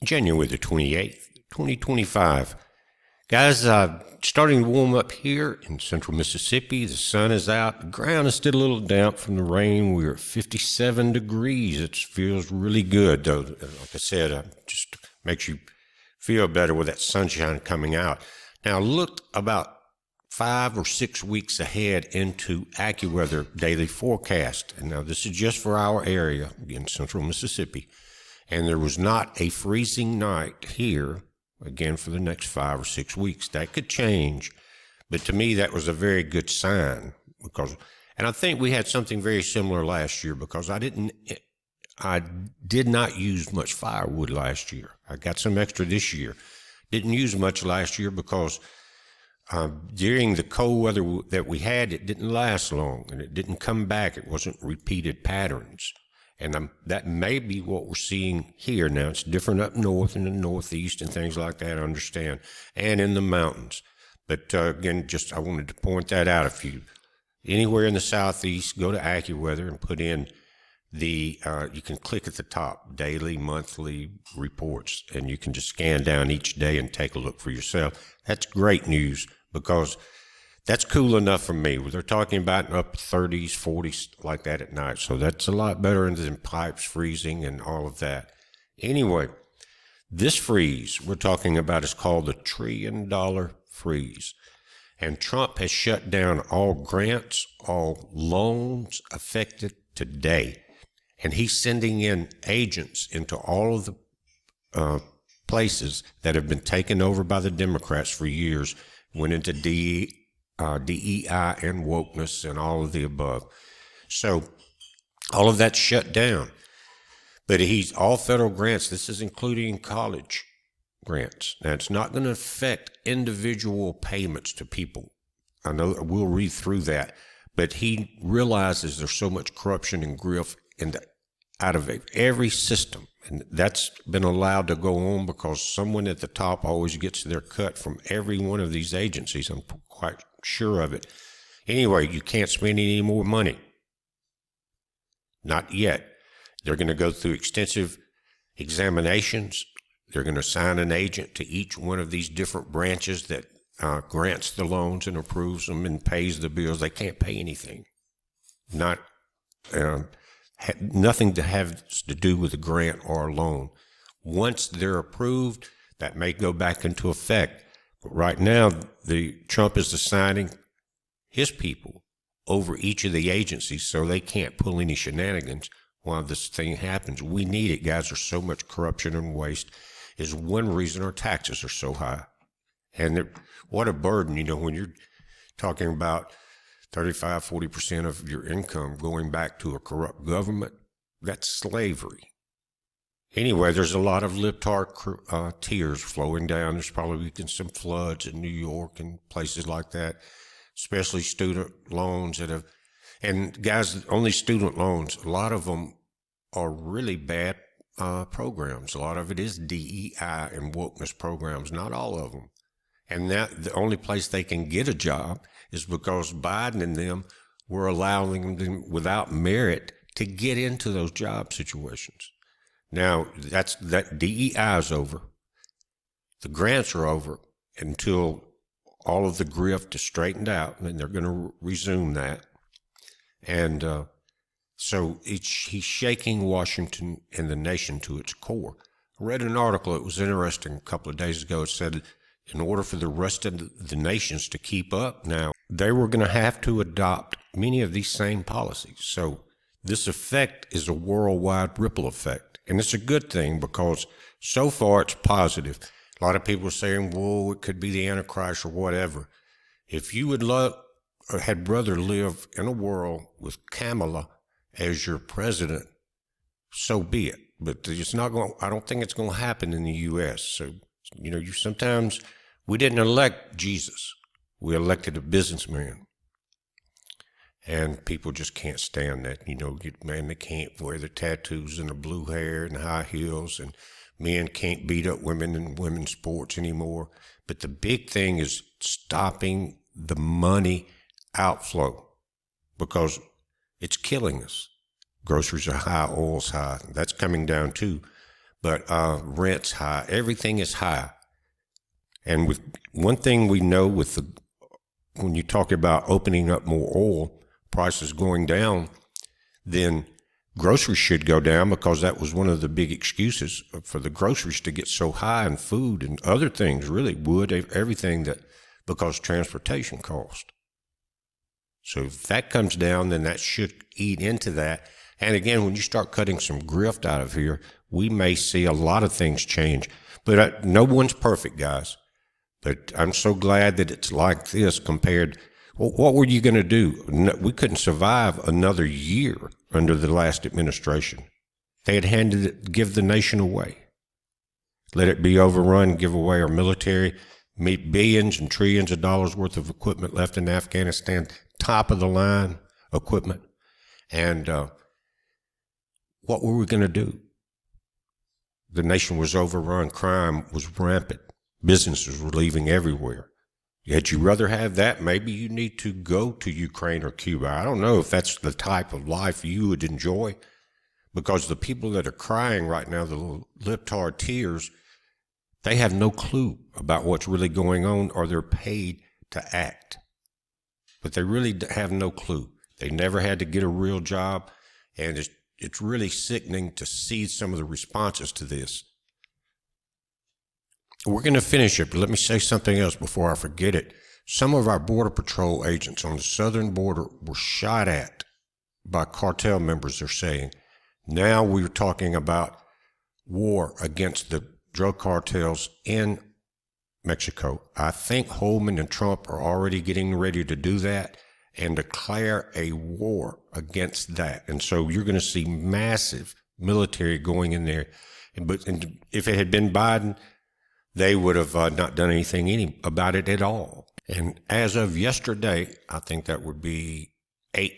January the 28th, 2025. Guys, starting to warm up here in central Mississippi. The sun is out. The ground is still a little damp from the rain. We're at 57 degrees. It feels really good, though. Like I said, just makes you feel better with that sunshine coming out. Now, look about 5 or 6 weeks ahead into AccuWeather daily forecast. And now this is just for our area in central Mississippi. And there was not a freezing night here, again, for the next 5 or 6 weeks. That could change, but to me, that was a very good sign and I think we had something very similar last year because I did not use much firewood last year. I got some extra this year. Didn't use much last year because during the cold weather that we had, it didn't last long and it didn't come back. It wasn't repeated patterns. And that may be what we're seeing here now. It's different up north in the northeast and things like that, I understand, and in the mountains. But again, I wanted to point that out. If you anywhere in the southeast, go to AccuWeather and put in you can click at the top, daily, monthly reports, and you can just scan down each day and take a look for yourself. That's great news because that's cool enough for me. They're talking about up 30s, 40s like that at night. So that's a lot better than pipes freezing and all of that. Anyway, this freeze we're talking about is called the $1 trillion freeze. And Trump has shut down all grants, all loans affected today. And he's sending in agents into all of the places that have been taken over by the Democrats for years, went into DEI and wokeness and all of the above. So all of that's shut down. But all federal grants, this is including college grants. Now, it's not going to affect individual payments to people. I know we'll read through that. But he realizes there's so much corruption and grift out of every system. And that's been allowed to go on because someone at the top always gets their cut from every one of these agencies. I'm quite sure of it. Anyway, you can't spend any more money. Not yet. They're going to go through extensive examinations. They're going to assign an agent to each one of these different branches that grants the loans and approves them and pays the bills. They can't pay anything. Nothing to have to do with a grant or a loan. Once they're approved, that may go back into effect. But right now, Trump is assigning his people over each of the agencies so they can't pull any shenanigans while this thing happens. We need it, guys. There's so much corruption and waste. Is one reason our taxes are so high. And what a burden, when you're talking about 35, 40% of your income going back to a corrupt government. That's slavery. Anyway, there's a lot of libtard tears flowing down. There's probably been some floods in New York and places like that, especially student loans and guys, only student loans, a lot of them are really bad programs. A lot of it is DEI and wokeness programs, not all of them. And the only place they can get a job is because Biden and them were allowing them without merit to get into those job situations. Now, that DEI is over. The grants are over until all of the grift is straightened out, and they're going to resume that. And so he's shaking Washington and the nation to its core. I read an article, it was interesting, a couple of days ago. It said in order for the rest of the nations to keep up now, they were going to have to adopt many of these same policies. So this effect is a worldwide ripple effect. And it's a good thing because so far it's positive. A lot of people are saying, whoa, it could be the Antichrist or whatever. If you had rather live in a world with Kamala as your president, so be it. But I don't think it's going to happen in the U.S. So, sometimes we didn't elect Jesus. We elected a businessman. And people just can't stand that. They can't wear the tattoos and the blue hair and the high heels, and men can't beat up women in women's sports anymore. But the big thing is stopping the money outflow because it's killing us. Groceries are high, oil's high. That's coming down too. but rent's high. Everything is high. And with one thing we know when you talk about opening up more oil, prices going down, then groceries should go down, because that was one of the big excuses for the groceries to get so high, in food and other things, really wood, everything, that because transportation cost. So if that comes down, then that should eat into that. And again, when you start cutting some grift out of here, we may see a lot of things change. But no one's perfect, guys. But I'm so glad that it's like this compared. Well, what were you going to do? We couldn't survive another year under the last administration. They had give the nation away. Let it be overrun, give away our military, billions and trillions of dollars worth of equipment left in Afghanistan, top of the line equipment. And what were we going to do? The nation was overrun. Crime was rampant. Businesses were leaving everywhere. Had you rather have that? Maybe you need to go to Ukraine or Cuba. I don't know if that's the type of life you would enjoy, because the people that are crying right now, the little lip-tard tears, they have no clue about what's really going on, or they're paid to act. But they really have no clue. They never had to get a real job, and it's really sickening to see some of the responses to this. We're going to finish it, but let me say something else before I forget it. Some of our Border Patrol agents on the southern border were shot at by cartel members, they're saying. Now we're talking about war against the drug cartels in Mexico. I think Holman and Trump are already getting ready to do that and declare a war against that. And so you're going to see massive military going in there. But if it had been Biden, they would have not done anything about it at all. And as of yesterday, I think that would be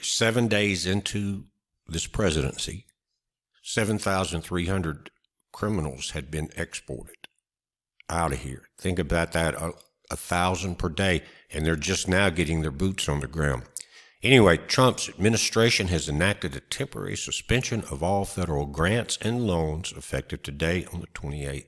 7 days into this presidency, 7,300 criminals had been exported out of here. Think about that, 1,000 per day, and they're just now getting their boots on the ground. Anyway, Trump's administration has enacted a temporary suspension of all federal grants and loans effective today on the 28th.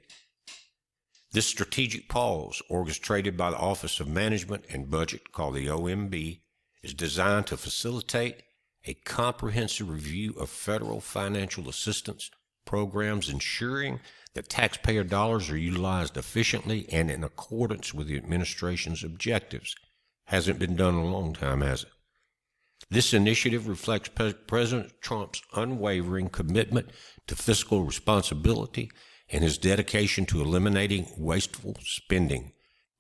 This strategic pause, orchestrated by the Office of Management and Budget, called the OMB, is designed to facilitate a comprehensive review of federal financial assistance programs, ensuring that taxpayer dollars are utilized efficiently and in accordance with the administration's objectives. Hasn't been done in a long time, has it? This initiative reflects President Trump's unwavering commitment to fiscal responsibility and his dedication to eliminating wasteful spending.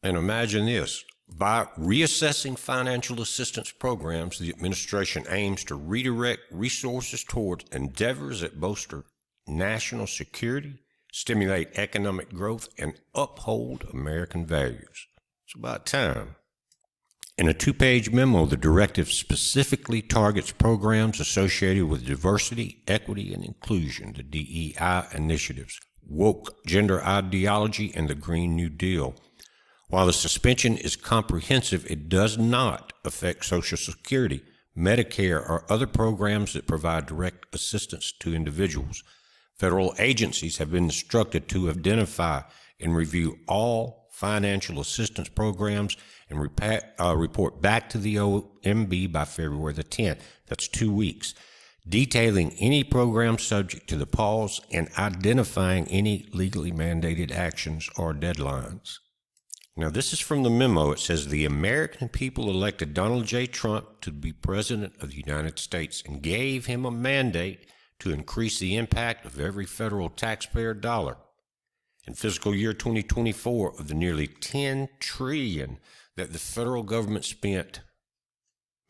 And imagine this, by reassessing financial assistance programs, the administration aims to redirect resources toward endeavors that bolster national security, stimulate economic growth, and uphold American values. It's about time. In a 2-page memo, the directive specifically targets programs associated with diversity, equity, and inclusion, the DEI initiatives, woke gender ideology, and the Green New Deal. While the suspension is comprehensive, it does not affect Social Security, Medicare, or other programs that provide direct assistance to individuals. Federal agencies have been instructed to identify and review all financial assistance programs and report back to the OMB by February the 10th. That's 2 weeks, detailing any program subject to the pause and identifying any legally mandated actions or deadlines. Now, this is from the memo. It says, the American people elected Donald J. Trump to be President of the United States and gave him a mandate to increase the impact of every federal taxpayer dollar. In fiscal year 2024, of the nearly $10 trillion that the federal government spent,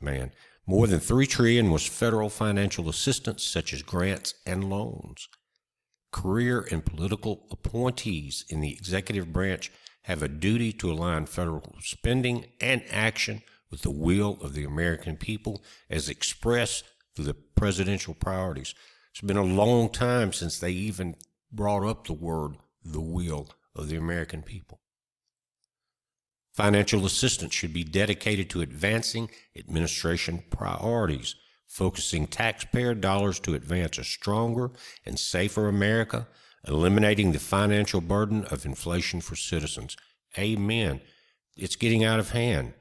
more than $3 trillion was federal financial assistance, such as grants and loans. Career and political appointees in the executive branch have a duty to align federal spending and action with the will of the American people as expressed through the presidential priorities. It's been a long time since they even brought up the word, the will of the American people. Financial assistance should be dedicated to advancing administration priorities, focusing taxpayer dollars to advance a stronger and safer America, eliminating the financial burden of inflation for citizens. Amen. It's getting out of hand.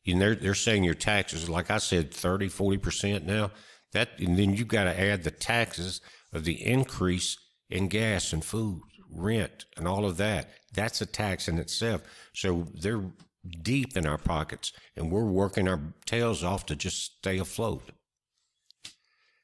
They're saying your taxes, like I said, 30-40% now. And then you've got to add the taxes of the increase in gas and food, rent, and all of that. That's a tax in itself. So they're deep in our pockets, and we're working our tails off to just stay afloat.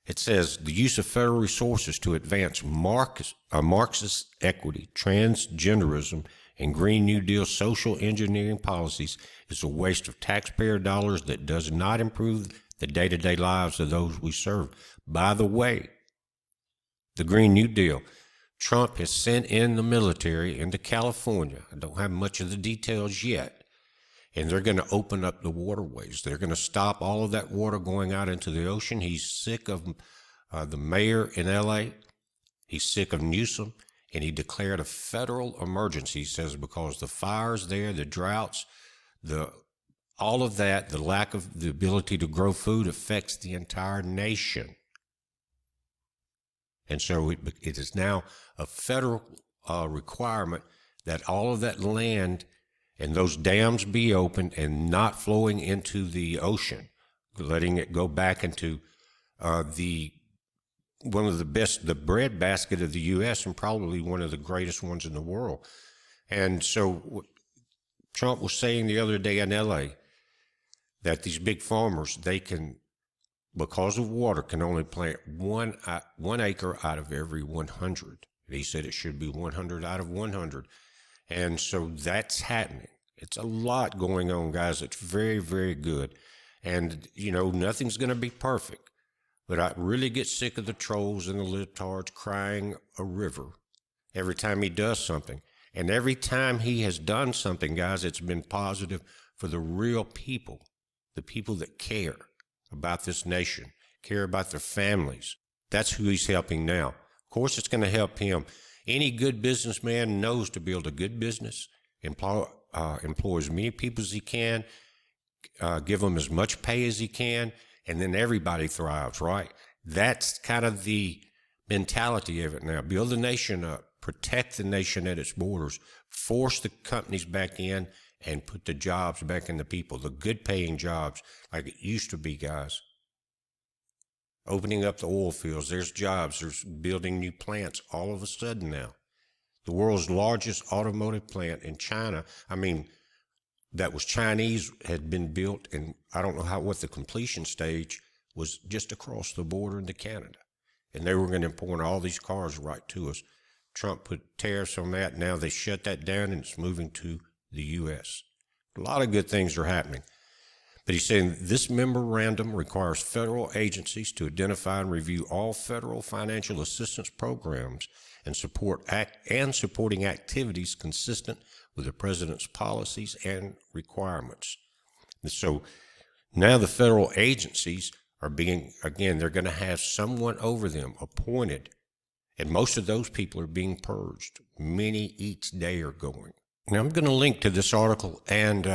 It says the use of federal resources to advance Marxist equity, transgenderism, and Green New Deal social engineering policies is a waste of taxpayer dollars that does not improve the day-to-day lives of those we serve. By the way, the Green New Deal, Trump has sent in the military into California. I don't have much of the details yet. And they're going to open up the waterways. They're going to stop all of that water going out into the ocean. He's sick of the mayor in L.A. He's sick of Newsom. And he declared a federal emergency, he says, because the fires there, the droughts, all of that, the lack of the ability to grow food affects the entire nation. And so it is now a federal requirement that all of that land and those dams be opened and not flowing into the ocean, letting it go back into one of the best, the breadbasket of the U.S. and probably one of the greatest ones in the world. And so Trump was saying the other day in L.A. that these big farmers, they can, because of water, can only plant one acre out of every 100. He said it should be 100 out of 100. And so that's happening. It's a lot going on, guys. It's very, very good. And, nothing's going to be perfect. But I really get sick of the trolls and the libtards crying a river every time he does something. And every time he has done something, guys, it's been positive for the real people, the people that care about this nation, care about their families. That's who he's helping now. Of course, it's going to help him. Any good businessman knows to build a good business, employ as many people as he can, give them as much pay as he can, and then everybody thrives, right? That's kind of the mentality of it now. Build the nation up, protect the nation at its borders, force the companies back in, and put the jobs back in the people, the good-paying jobs like it used to be, guys. Opening up the oil fields, there's jobs, there's building new plants all of a sudden now. The world's largest automotive plant in China, that was Chinese, had been built, and I don't know what the completion stage was, just across the border into Canada. And they were going to import all these cars right to us. Trump put tariffs on that. Now they shut that down, and it's moving to the U.S. A lot of good things are happening. But he's saying this memorandum requires federal agencies to identify and review all federal financial assistance programs and supporting activities consistent with the president's policies and requirements. And so now the federal agencies are they're going to have someone over them appointed, and most of those people are being purged. Many each day are going. Now, I'm going to link to this article, and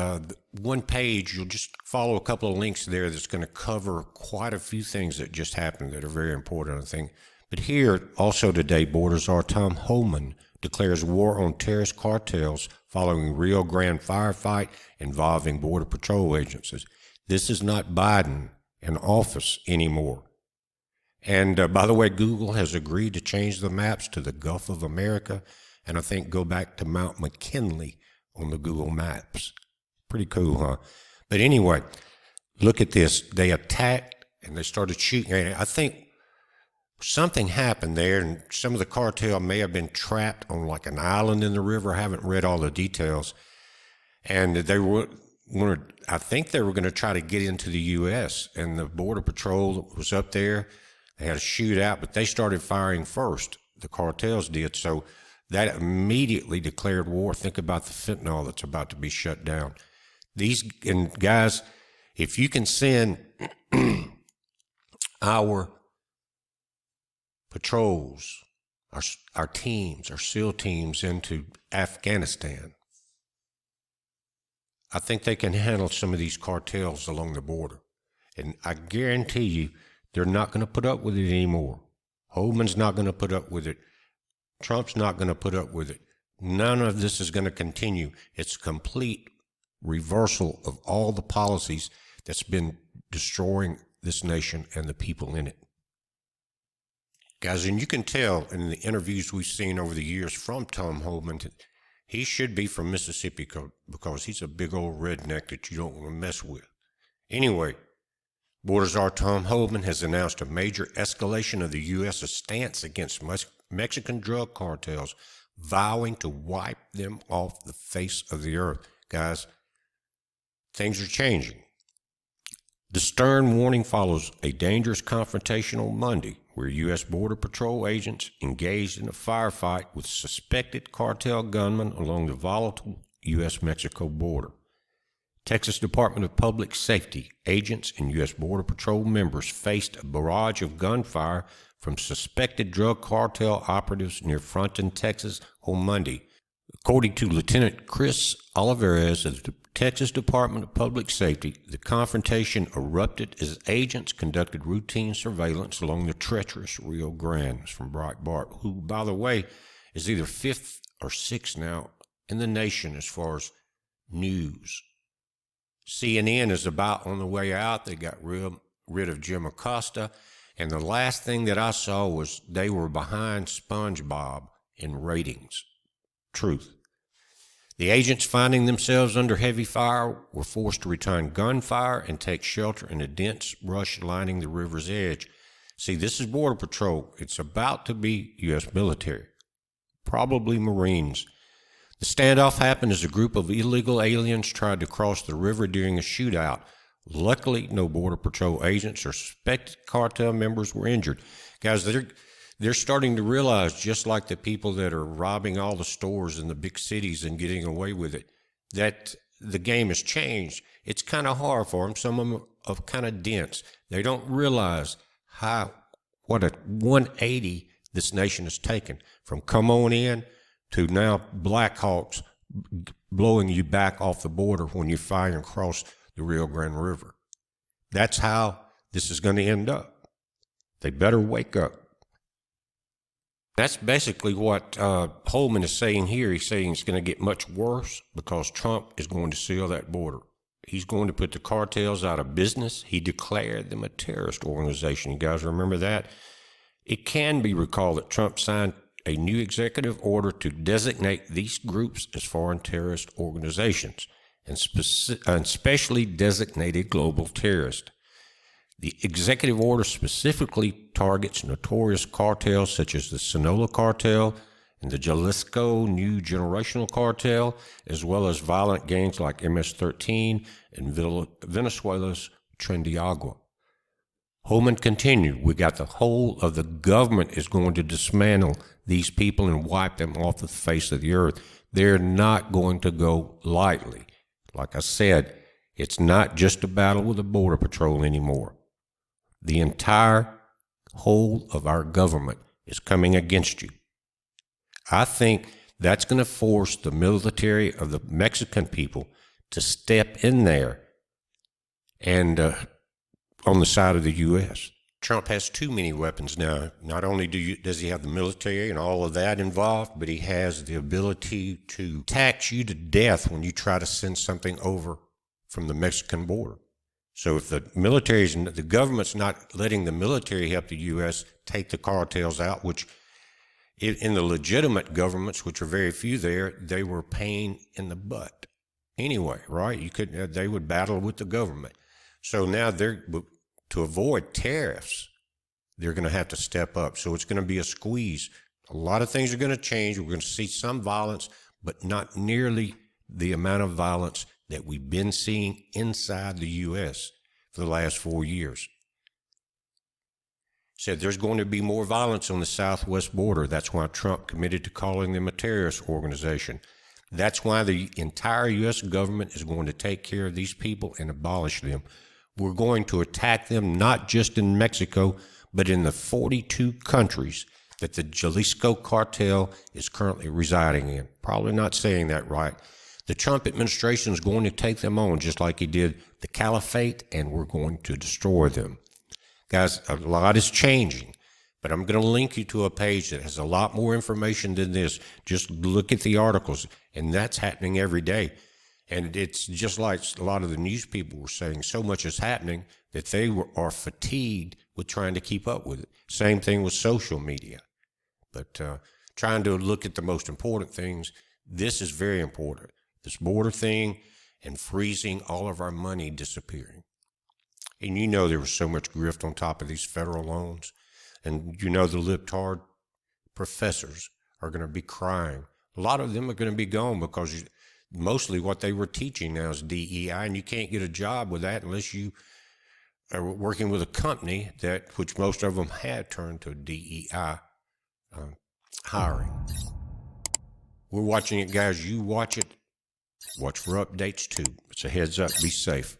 one page, you'll just follow a couple of links there that's going to cover quite a few things that just happened that are very important, I think. But here, also today, Borders Czar Tom Homan declares war on terrorist cartels following Rio Grande firefight involving Border Patrol agencies. This is not Biden in office anymore. And by the way, Google has agreed to change the maps to the Gulf of America, and I think go back to Mount McKinley on the Google Maps. Pretty cool, huh? But anyway, look at this. They attacked and they started shooting. I think something happened there, and some of the cartel may have been trapped on like an island in the river. I haven't read all the details. And I think they were going to try to get into the U.S., and the Border Patrol was up there. They had a shootout, but they started firing first. The cartels did. So that immediately declared war. Think about the fentanyl that's about to be shut down. And guys, if you can send our patrols, our teams, our SEAL teams into Afghanistan, I think they can handle some of these cartels along the border. And I guarantee you, they're not going to put up with it anymore. Holman's not going to put up with it. Trump's not going to put up with it. None of this is going to continue. It's a complete reversal of all the policies that's been destroying this nation and the people in it. Guys, and you can tell in the interviews we've seen over the years from Tom Homan, he should be from Mississippi because he's a big old redneck that you don't want to mess with. Anyway, Border Czar Tom Homan has announced a major escalation of the U.S.'s stance against Mexican drug cartels, vowing to wipe them off the face of the earth. Guys, things are changing. The stern warning follows a dangerous confrontational Monday where U.S. Border Patrol agents engaged in a firefight with suspected cartel gunmen along the volatile U.S.-Mexico border. Texas Department of Public Safety agents and U.S. Border Patrol members faced a barrage of gunfire from suspected drug cartel operatives near Fronton, Texas on Monday. According to Lieutenant Chris Olivares of the Texas Department of Public Safety, the confrontation erupted as agents conducted routine surveillance along the treacherous Rio Grande. From Breitbart, who, by the way, is either fifth or sixth now in the nation as far as news. CNN is about on the way out. They got rid of Jim Acosta. And the last thing that I saw was they were behind SpongeBob in ratings. Truth. The agents, finding themselves under heavy fire, were forced to return gunfire and take shelter in a dense brush lining the river's edge. See, this is Border Patrol. It's about to be U.S. military, probably Marines. The standoff happened as a group of illegal aliens tried to cross the river during a shootout. Luckily, no Border Patrol agents or suspected cartel members were injured. Guys, they're starting to realize, just like the people that are robbing all the stores in the big cities and getting away with it, that the game has changed. It's kind of hard for them. Some of them are kind of dense. They don't realize what a 180 this nation has taken, from come on in to now Black Hawks blowing you back off the border when you're firing across the Rio Grande River. That's how this is going to end up. They better wake up. That's basically what Holman is saying here. He's saying it's going to get much worse because Trump is going to seal that border. He's going to put the cartels out of business. He declared them a terrorist organization. You guys remember that? It can be recalled that Trump signed a new executive order to designate these groups as foreign terrorist organizations and specially designated global terrorists. The executive order specifically targets notorious cartels such as the Sinaloa Cartel and the Jalisco New Generational Cartel, as well as violent gangs like MS-13 and Venezuela's Tren de Agua. Holman continued, we got the whole of the government is going to dismantle these people and wipe them off the face of the earth. They're not going to go lightly. Like I said, it's not just a battle with the Border Patrol anymore. The entire whole of our government is coming against you. I think that's going to force the military of the Mexican people to step in there and on the side of the U.S. Trump has too many weapons now. Not only does he have the military and all of that involved, but he has the ability to tax you to death when you try to send something over from the Mexican border. So if the government's not letting the military help the U.S. take the cartels out, which in the legitimate governments, which are very few there, they were pain in the butt anyway, right? They would battle with the government. So now to avoid tariffs, they're going to have to step up. So it's going to be a squeeze. A lot of things are going to change. We're going to see some violence, but not nearly the amount of violence that we've been seeing inside the U.S. for the last 4 years. Said there's going to be more violence on the southwest border. That's why Trump committed to calling them a terrorist organization. That's why the entire U.S. government is going to take care of these people and abolish them. We're going to attack them not just in Mexico, but in the 42 countries that the Jalisco cartel is currently residing in. Probably not saying that right. The Trump administration is going to take them on just like he did the caliphate, and we're going to destroy them. Guys, a lot is changing. But I'm going to link you to a page that has a lot more information than this. Just look at the articles, and that's happening every day. And it's just like a lot of the news people were saying, so much is happening that they are fatigued with trying to keep up with it. Same thing with social media. But trying to look at the most important things, this is very important. This border thing and freezing all of our money disappearing. And you know there was so much grift on top of these federal loans. And you know the libtard professors are going to be crying. A lot of them are going to be gone because mostly what they were teaching now is DEI, and you can't get a job with that unless you are working with a company which most of them had turned to DEI hiring. We're watching it, guys. You watch it. Watch for updates too. It's a heads up. Be safe.